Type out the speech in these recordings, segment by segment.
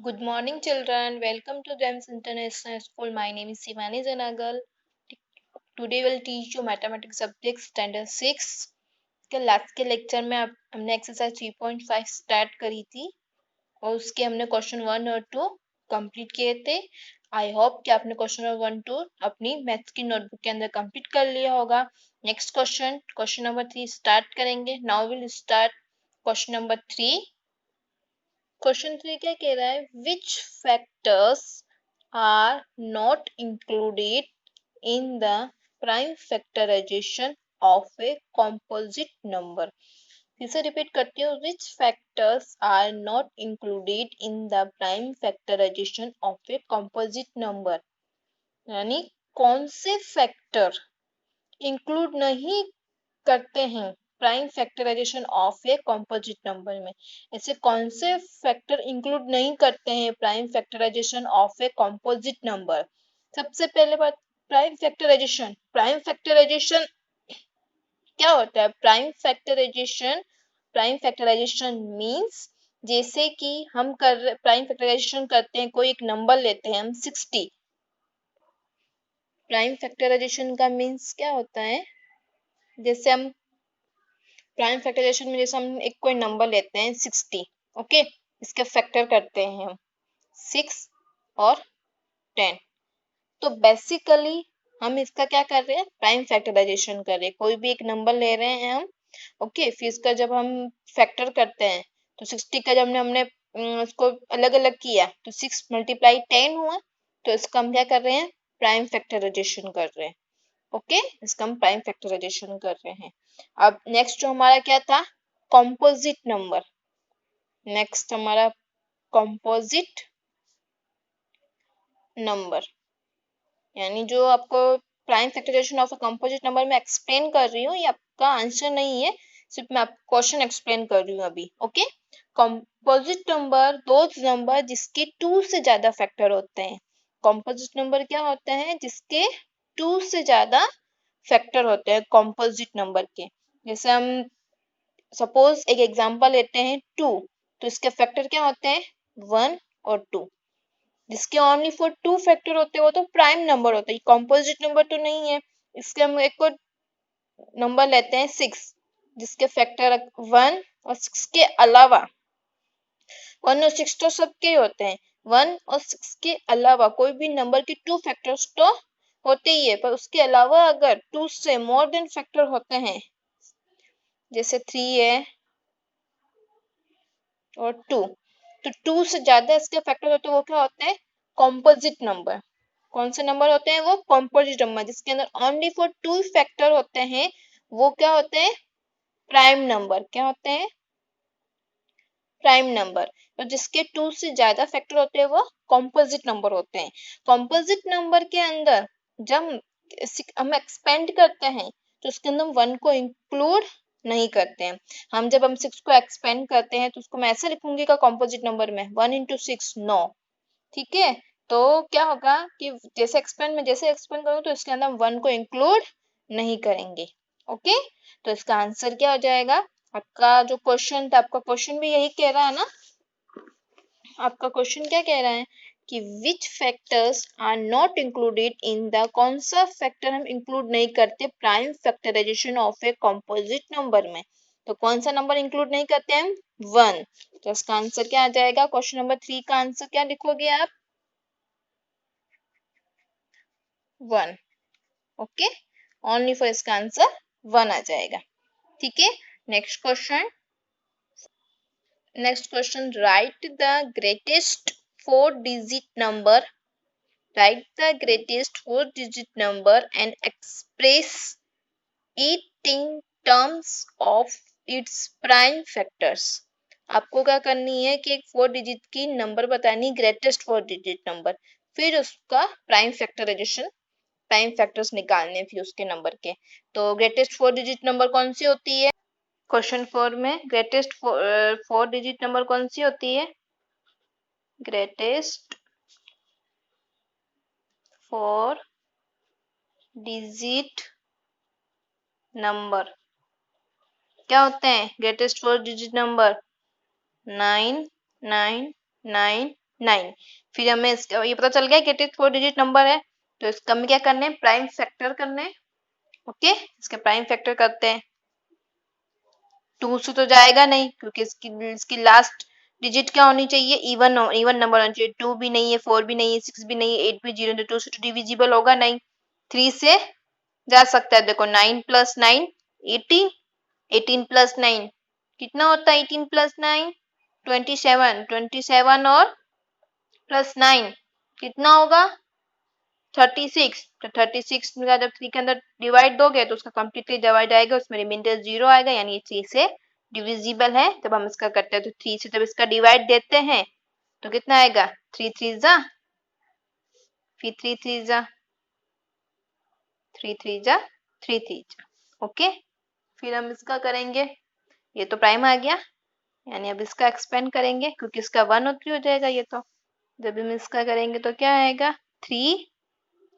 Good morning, children. Welcome to GEMS International School. My name is Sivani Janagal. Today we'll teach you mathematics subject standard 6. के last के lecture में हमने exercise 3.5 start करी थी और उसके हमने क्वेश्चन 1 और 2 कंप्लीट किए थे। आई होप कि आपने क्वेश्चन 1 2 अपनी मैथ्स की नोटबुक के अंदर कंप्लीट कर लिया होगा। नेक्स्ट क्वेश्चन नंबर 3 स्टार्ट करेंगे। Now will start question number 3। Question 3 क्या कह रहा है? Which factors are not included in the prime factorisation of a composite number. फिर से रिपीट करती हूँ, which factors are not included in the prime factorisation of a composite number, यानी कौन से फैक्टर इंक्लूड नहीं करते हैं prime factorisation of a composite number में। ऐसे कौन से फैक्टर इंक्लूड नहीं करते हैं prime factorisation of a composite number? सबसे पहले बात, प्राइम फैक्टराइजेशन क्या होता है? प्राइम फैक्टराइजेशन मींस, जैसे कि हम प्राइम फैक्टराइजेशन करते हैं, कोई एक नंबर लेते हैं हम 60। प्राइम फैक्टराइजेशन का मींस क्या होता है? जैसे हम प्राइम फैक्टराइजेशन में जैसे हम एक कोई नंबर लेते हैं 60, ओके, इसके फैक्टर करते हैं हम 6 और 10। तो बेसिकली हम इसका क्या कर रहे हैं? प्राइम फैक्टराइजेशन कर रहे हैं। कोई भी एक नंबर ले रहे हैं हम, ओके, फिर इसका जब हम फैक्टर करते हैं तो 60 का जब हमने उसको अलग अलग किया तो 6 × 10 हुआ, तो इसका हम क्या कर रहे हैं? प्राइम फैक्टराइजेशन कर रहे हैं। ओके, इसका हम प्राइम फैक्टराइजेशन कर रहे हैं। अब नेक्स्ट जो हमारा क्या था? Composite number. नेक्स्ट हमारा कॉम्पोजिट नंबर, यानी जो आपको prime factorisation of a composite number में एक्सप्लेन कर रही हूँ, ये आपका आंसर नहीं है, सिर्फ मैं आपको क्वेश्चन एक्सप्लेन कर रही हूँ अभी। Okay, composite number those number जिसके 2 से ज्यादा फैक्टर होते हैं। कंपोजिट नंबर क्या होते हैं? जिसके 2 से ज्यादा फैक्टर होते हैं कंपोजिट नंबर के। जैसे हम सपोज एक एग्जांपल लेते हैं 2, तो इसके फैक्टर क्या होते हैं? 1 और 2। जिसके ओनली फॉर 2 फैक्टर होते हैं वो तो प्राइम नंबर होता है, कंपोजिट नंबर तो नहीं है। इसके हम एक और नंबर लेते हैं 6, जिसके फैक्टर 1 और 6 के अलावा, 1 और 6 तो सबके ही होते हैं, 1 और 6 के अलावा कोई भी नंबर के 2 फैक्टर्स तो होते ही है, पर उसके अलावा अगर 2 से मोर देन फैक्टर होते हैं, जैसे 3 है और 2, तो 2 से ज्यादा इसके फैक्टर होते हैं, वो क्या होते हैं? Composite number. कौन से नंबर होते हैं वो? Composite number. जिसके अंदर ओनली फॉर 2 फैक्टर होते हैं वो क्या होते हैं? Prime number. क्या होते हैं? Prime number. तो जिसके 2 से ज्यादा फैक्टर होते हैं वो कॉम्पोजिट नंबर होते हैं। कॉम्पोजिट नंबर के अंदर जब हम एक्सपेंड करते हैं तो उसके अंदर 1 को इंक्लूड नहीं करते हैं। हम 6 को एक्सपेंड करते हैं तो उसको मैं ऐसे लिखूंगी का कॉम्पोजिट नंबर में 1 × 6 9, ठीक है। तो क्या होगा कि जैसे एक्सपेंड करूँ तो इसके अंदर 1 को इंक्लूड नहीं करेंगे। ओके, तो इसका आंसर क्या हो जाएगा? आपका जो क्वेश्चन था, आपका क्वेश्चन भी यही कह रहा है ना? आपका क्वेश्चन क्या कह रहा है कि which factors are not included in the, कौन सा फैक्टर हम इंक्लूड नहीं करते prime factorisation of a composite number में? तो कौन सा नंबर इंक्लूड नहीं करते हम? 1। तो इसका आंसर क्या आ जाएगा? क्वेश्चन नंबर 3 का आंसर क्या लिखोगे आप? 1। ओके, ओनली फॉर इसका आंसर 1 आ जाएगा, ठीक है। Next question, right the greatest 4-digit number, write the greatest 4-digit number and express it in terms of its prime factors। आपको क्या करनी है कि एक 4 डिजिट की नंबर बतानी, ग्रेटेस्ट 4 डिजिट नंबर, फिर उसका प्राइम फैक्टर्स निकालने फिर उसके नंबर के। तो ग्रेटेस्ट 4 डिजिट नंबर कौन सी होती है? क्वेश्चन 4 में ग्रेटेस्ट 4 डिजिट नंबर कौन सी होती है? ग्रेटेस्ट 4 डिजिट नंबर क्या होते हैं? Greatest 4 digit number 999 9। फिर हमें इसका ये पता चल गया कि 4 डिजिट नंबर है, तो इसका हमें क्या करना है, प्राइम फैक्टर करना है। ओके, इसके प्राइम फैक्टर करते हैं। 2 से तो जाएगा नहीं, क्योंकि इसकी लास्ट डिजिट क्या होनी चाहिए, इवन नंबर होना चाहिए। 2 भी नहीं है, 4 भी नहीं है, 6 भी नहीं है, 8 भी 0, तो 2 से तो डिविजिबल होगा नहीं। 3 से जा सकता है। देखो 9 प्लस 9 18, 18 प्लस 9 कितना होता है, 18 प्लस 9 27, 27 और प्लस 9 कितना होगा 36। तो 36 का जब 3 के अंदर डिवाइड दोगे तो उसका कंप्लीटली डिवाइड आएगा, उसमें रिमाइंडर 0 आएगा, यानी 3 से डिविजिबल है। जब हम इसका करते हैं तो 3 से जब इसका डिवाइड देते हैं तो कितना आएगा, 3 3 जा, फिर 3 3 जा, 3 3 जा, 3 3 जा। ओके, फिर हम इसका करेंगे, ये तो प्राइम आ गया, यानी अब इसका एक्सपेंड करेंगे क्योंकि इसका 1 और 3 हो जाएगा ये तो। जब हम इसका करेंगे तो क्या आएगा, 3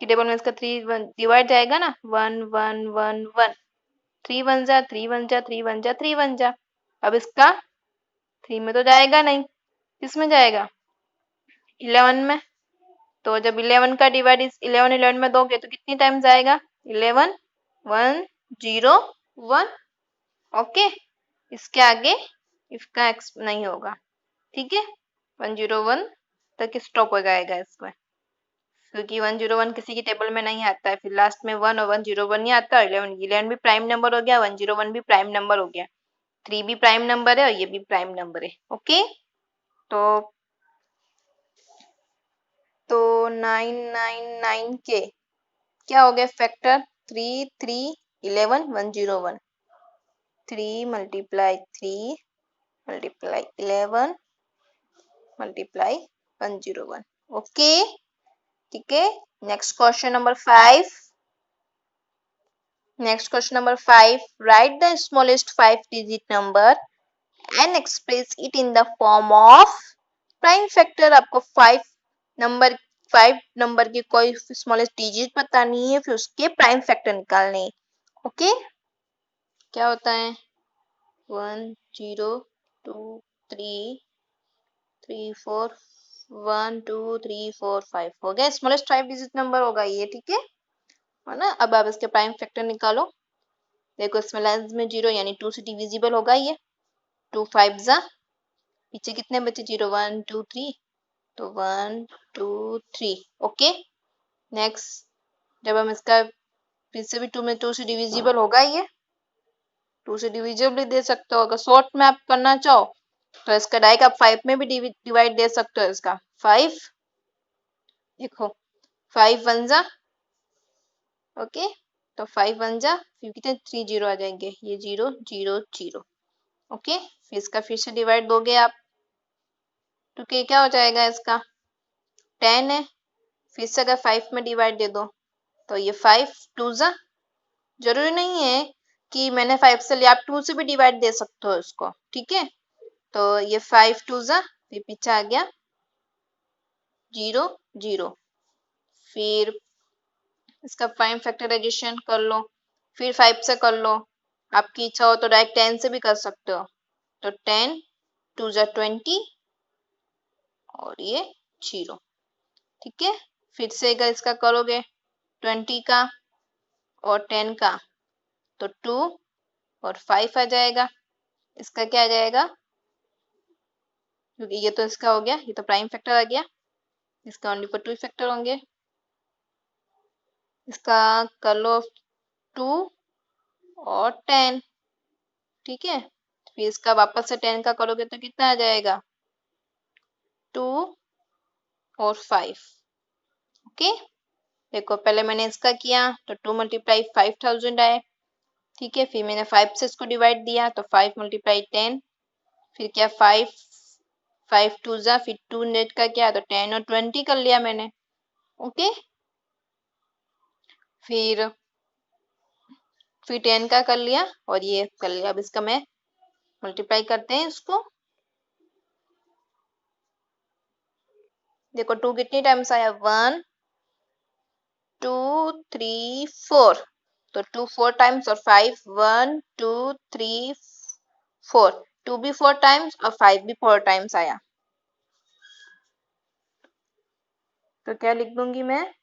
की टेबल में इसका 3 डिवाइड जाएगा ना, 1 1 1 1, 3 1 जा, 3 1 जा, 3 1 जा, 3 1 जा। अब इसका 3 में तो जाएगा नहीं, किसमें जाएगा, 11 में। तो जब 11 का डिवाइड इस 11 में दोगे तो कितनी टाइम्स आएगा, 11 1 0 1। ओके, इसके आगे इसका एक्स नहीं होगा, ठीक है। 101 तक स्टॉप हो जाएगा इसमें, क्योंकि 101 किसी की टेबल में नहीं आता है। फिर लास्ट में 1 और 101 ही आता है। 11 भी प्राइम नंबर हो गया, 101 भी प्राइम नंबर हो गया, 3 भी प्राइम नंबर है और ये भी प्राइम नंबर है। ओके, तो 999 के क्या हो गया factor, 3 3 11 101, 3 multiply 3 multiply 11 multiply 101। Okay, ठीक है। Next question number 5। Next question number 5. Write the smallest 5-digit number and express it in the form of prime factor। आपको 5 नंबर की कोई स्मॉलेस्ट डिजिट बतानी है, फिर उसके प्राइम फैक्टर निकालने। ओके, क्या होता है, 1 0 2 3 3 4 1 2 3 4 5 हो गया, स्मॉलेस्ट 5 डिजिट नंबर होगा ये, ठीक है ना। अब आप इसके प्राइम फैक्टर निकालो। देखो इसमें लास्ट में 0 यानी 2 से डिविजिबल होगा ये, 2 5 जा, पीछे कितने बचे, 0 1 2 3, तो 1 2 3। ओके, नेक्स्ट जब हम इसका फिर से भी 2 में 2 से डिविजिबल होगा ये, 2 से डिविजिबल भी दे सकते हो। अगर शॉर्ट में आप करना चाहो तो इसका डायरेक्ट आप 5 में भी डिवाइड दे सकते हो इसका। 5 देखो 5 1 जा, ओके, तो 5 1 जा, फिर कितने 3 0 आ जाएंगे, ये 0 0 0। ओके, फिर इसका फिर से डिवाइड दोगे आप तो क्या हो जाएगा, इसका 10 है, फिर से अगर 5 में डिवाइड दे दो तो ये 5 2 जा, जरूरी नहीं है कि मैंने 5 से लिया, आप 2 से भी डिवाइड दे सकते हो इसको, ठीक है। तो ये 5 2 जा, फिर पीछे आ गया 0 0, फिर इसका प्राइम फैक्टराइजेशन कर लो, फिर 5 से कर लो। आपकी इच्छा हो तो डायरेक्ट 10 से भी कर सकते हो। तो 10 2 जा 20 और ये 0, ठीक है। फिर से अगर इसका करोगे 20 का और 10 का तो 2 और 5 आ जाएगा। इसका क्या आ जाएगा, क्योंकि ये तो इसका हो गया, ये तो प्राइम फैक्टर आ गया, इसका ओनली पर 2 फैक्टर होंगे। इसका कर लो 2 और 10, ठीक है। फिर इसका वापस से 10 का करोगे तो कितना आ जाएगा, 2 और 5। ओके, देखो पहले मैंने इसका किया तो 2 मल्टीप्लाई 5000 आए, ठीक है। फिर मैंने 5 से इसको डिवाइड दिया तो 5 मल्टीप्लाई 10, फिर क्या 5 5 2 जा, फिर 2 नेट का क्या, तो 10 और 20 कर लिया मैंने। ओके, फिर 10 का कर लिया और ये कर लिया। अब इसका मैं मल्टीप्लाई करते हैं इसको, देखो 2 कितनी टाइम्स आया, 1 2 3 4, तो 2 4 टाइम्स और 5 1 2 3 4, 2 भी 4 टाइम्स और 5 भी 4 टाइम्स आया। तो क्या लिख दूंगी मैं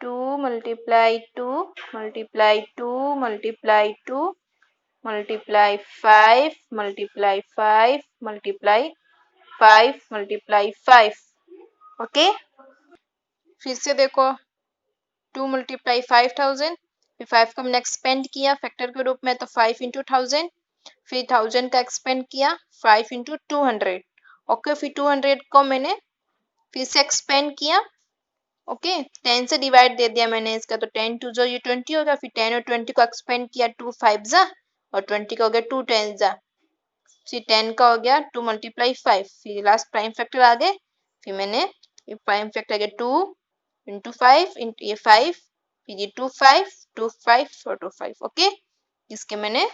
2 multiply 2 multiply 2 multiply 2 multiply 5 multiply 5 multiply 5 multiply 5। Okay, फिर से देखो 2 मल्टीप्लाई 5000, फिर 5 का मैंने एक्सपेंड किया फैक्टर के रूप में तो 5 इंटू 1000, फिर 1000 का एक्सपेंड किया 5 इंटू 200। ओके, फिर 200 को मैंने फिर से एक्सपेंड किया। ओके, 10 से डिवाइड दे दिया मैंने इसका, तो 10 टू जो ये 20 होगा, फिर 10 और 20 को एक्सपेंड किया 2 5 जा और 20 का हो गया 2 10 जा, फिर 10 का हो गया 2 मल्टीप्लाई 5, फिर लास्ट प्राइम फैक्टर आ गए, फिर मैंने प्राइम फैक्टर आ गया 2 इंटू 5 इंटू ये 5, फिर ये 2 5 2 5 और 2 5। ओके, इसके मैंने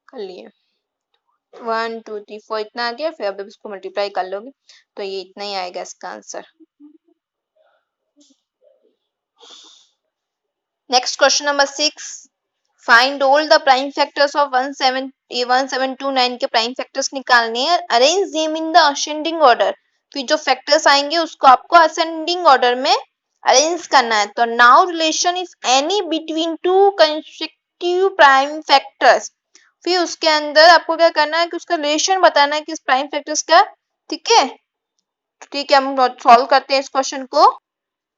कर लिए 1 2 3 4 इतना आ गया। फिर अब इसको मल्टीप्लाई कर लोगे तो ये इतना ही आएगा इसका answer. Next question number 6, find all the prime factors of 1729 के प्राइम फैक्टर्स निकालने हैं, arrange them in the ascending order. फिर जो फैक्टर्स आएंगे उसको आपको असेंडिंग ऑर्डर में अरेंज करना है। तो now relation is any between two consecutive prime factors, फिर उसके अंदर आपको क्या करना है कि उसका रिलेशन बताना है कि इस प्राइम फैक्टर्स का। ठीक है, ठीक है, हम सॉल्व करते हैं इस क्वेश्चन को।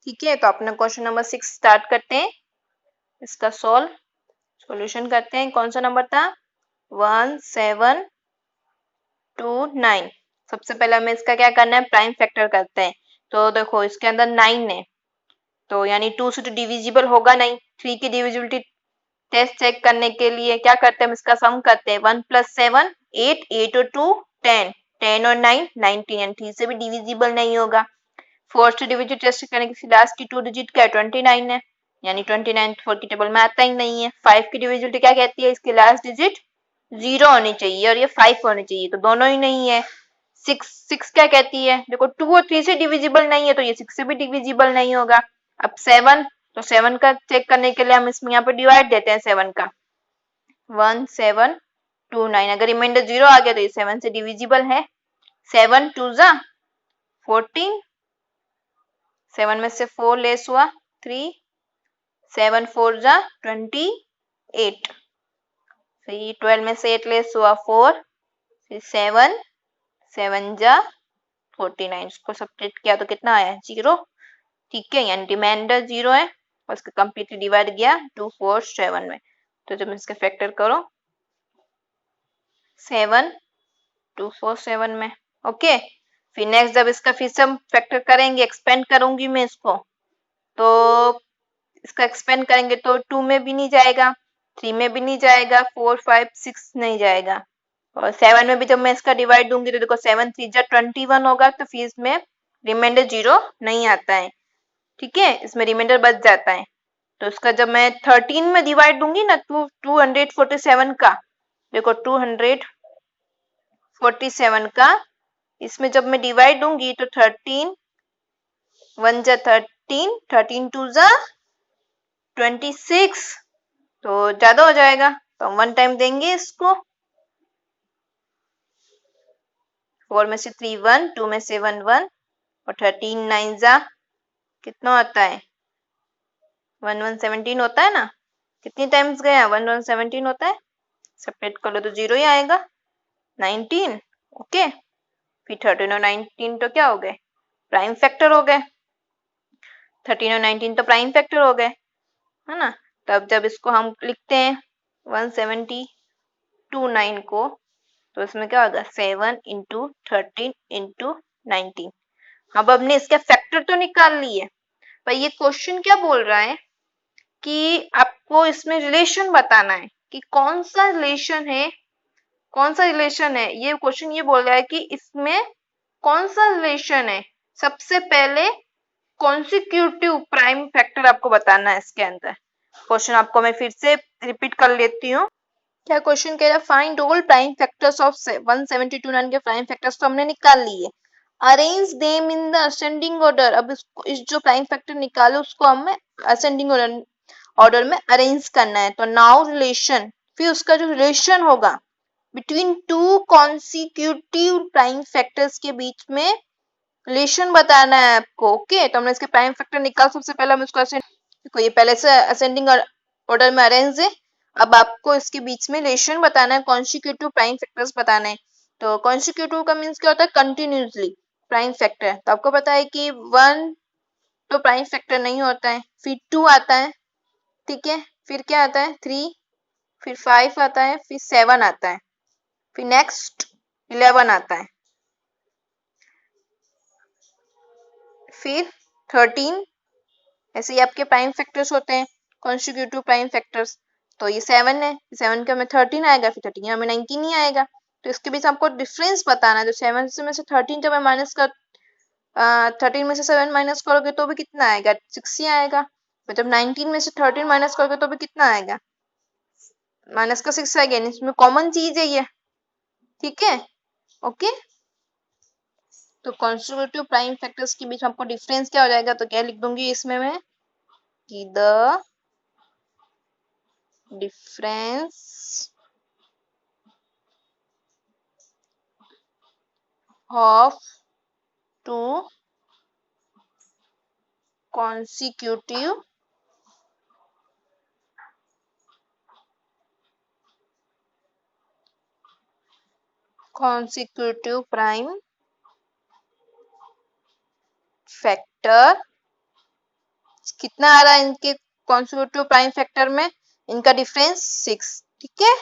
ठीक है, तो अपना क्वेश्चन नंबर 6 स्टार्ट करते हैं, इसका सॉल्यूशन करते हैं। कौन सा नंबर था 1729। सबसे पहले हमें इसका क्या करना है प्राइम फैक्टर करते हैं। तो देखो इसके अंदर 9 है, तो यानी 2 से तो डिविजिबल होगा नहीं। 3 की डिविजिबिलिटी टेस्ट चेक करने के लिए क्या करते हैं हम इसका सम करते हैं 1 + 7 8 8 और 2 10 10 और 9 19 एंड 3 से भी डिविजिबल नहीं होगा। 4 से डिविजिबल टेस्ट करने की लास्ट की 2 डिजिट क्या 29 है, यानी 29 4 की टेबल में आता ही नहीं है। 5 की डिविजिबिलिटी क्या कहती है इसकी लास्ट डिजिट 0 होनी चाहिए और ये 5 होनी चाहिए, तो दोनों ही नहीं है। 6 क्या कहती है, देखो 2 और 3 से डिविजिबल नहीं है तो ये 6 से भी डिविजिबल नहीं होगा। अब 7, तो 7 का चेक करने के लिए हम इसमें यहाँ पे डिवाइड देते हैं 7 का 1729। अगर रिमाइंडर 0 आ गया तो ये 7 से डिविजिबल है। 7 2 जा 14, 7 में से 4 लेस हुआ 3, 7 4 जा 28, फिर 12 में से 8 लेस हुआ 4, फिर 7 7 जा 49, इसको सब्ट्रैक्ट किया तो कितना आया 0। ठीक है, यानी रिमाइंडर 0 है और इसका कंप्लीटली डिवाइड गया 2 4 7 में। तो जब इसका फैक्टर करो 7 2 4 7 में। ओके, फिर नेक्स्ट जब इसका फिर से हम फैक्टर करेंगे, एक्सपेंड करूंगी मैं इसको, तो इसका एक्सपेंड करेंगे तो 2 में भी नहीं जाएगा, 3 में भी नहीं जाएगा, 4 5 6 नहीं जाएगा, और 7 में भी जब मैं इसका डिवाइड दूंगी तो देखो 7 3 जा 21 होगा, तो फिर इसमें रिमाइंडर 0 नहीं आता है। ठीक है, इसमें रिमाइंडर बच जाता है। तो इसका जब मैं 13 में डिवाइड दूंगी ना 247 का, देखो 247 का इसमें जब मैं डिवाइड दूंगी तो 13 1 जा 13 13 2 जा 26, तो ज्यादा हो जाएगा, तो हम 1 टाइम देंगे इसको। 4 में से 3 1, 2 में से 1 1 और 13 9 जा कितना होता है 1 1 17 होता है ना। कितनी टाइम्स गया 1 1 17 होता है, सेपरेट कर लो तो 0 ही आएगा 19। ओके, फिर 13 और 19 तो क्या हो गए प्राइम फैक्टर हो गए, 13 और 19 तो प्राइम फैक्टर हो गए, है ना। तब जब इसको हम लिखते हैं 1729 को, तो इसमें क्या होगा 7 इंटू 13 इंटू 19। अब हमने इसके फैक्टर तो निकाल लिए, पर ये क्वेश्चन क्या बोल रहा है कि आपको इसमें रिलेशन बताना है कि कौन सा रिलेशन है, कौन सा रिलेशन है। ये क्वेश्चन ये बोल रहा है कि इसमें कौन सा रिलेशन है। सबसे पहले कॉन्सिक्यूटिव प्राइम फैक्टर आपको बताना है इसके अंदर। क्वेश्चन आपको मैं फिर से रिपीट कर लेती हूँ। क्या क्वेश्चन कह रहा है, find all prime factors of 1729 के प्राइम फैक्टर्स तो हमने निकाल लिए, arrange them in the ascending order. अब इसको इस जो प्राइम फैक्टर निकालो उसको हमें असेंडिंग ऑर्डर में अरेंज करना है। तो नाउ रिलेशन, फिर उसका जो रिलेशन होगा between two consecutive prime factors के बीच में रिलेशन बताना है आपको। ओके, तो हमने इसके प्राइम फैक्टर निकाल, सबसे पहले हम इसको देखो ये पहले से असेंडिंग ऑर्डर में अरेंज है। अब आपको इसके बीच में रिलेशन बताना है, कॉन्सिक्यूटिव प्राइम फैक्टर्स बताना है। तो कॉन्सिक्यूटिव का मीन्स क्या होता है, कंटिन्यूसली प्राइम फैक्टर। तो आपको पता है कि 1 तो प्राइम फैक्टर नहीं होता है, फिर 2 आता है, ठीक है, फिर क्या आता है 3, फिर 5 आता है, फिर 7 आता है, फिर नेक्स्ट 11 आता है, फिर 13। ऐसे ही आपके प्राइम फैक्टर्स होते हैं, कॉन्सिक्यूटिव प्राइम फैक्टर्स। तो ये 7 है, 7 का में 13 आएगा, फिर 13 में 19 ही आएगा। तो इसके बीच आपको डिफरेंस बताना है। तो 7 में से 13 जब मैं माइनस कर 13 में से 7 माइनस करोगे तो भी कितना आएगा, 6 ही आएगा। मतलब 19 में से 13 माइनस करोगे तो भी कितना आएगा, माइनस का 6 आएगा। इसमें कॉमन चीज है ये, ठीक है। ओके, तो कॉन्सिक्यूटिव प्राइम फैक्टर्स के बीच में आपको डिफरेंस क्या हो जाएगा, तो क्या लिख दूंगी इसमें मैं कि the difference of two consecutive prime factor, कितना आ रहा है इनके कॉन्सिक्यूटिव प्राइम फैक्टर में, इनका डिफरेंस 6, ठीक है।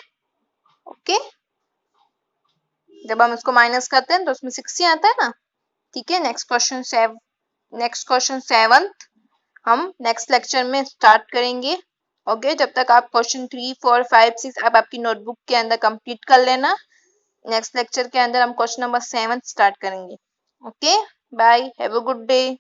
ओके, जब हम इसको माइनस करते हैं तो उसमें 6 ही आता है ना, ठीक है। नेक्स्ट क्वेश्चन 7 हम नेक्स्ट लेक्चर में स्टार्ट करेंगे। ओके, जब तक आप क्वेश्चन 3, 4, 5, 6 आप आपकी नोटबुक के अंदर कंप्लीट कर लेना। नेक्स्ट लेक्चर के अंदर हम क्वेश्चन नंबर 7 स्टार्ट करेंगे। Okay, bye, have a good day.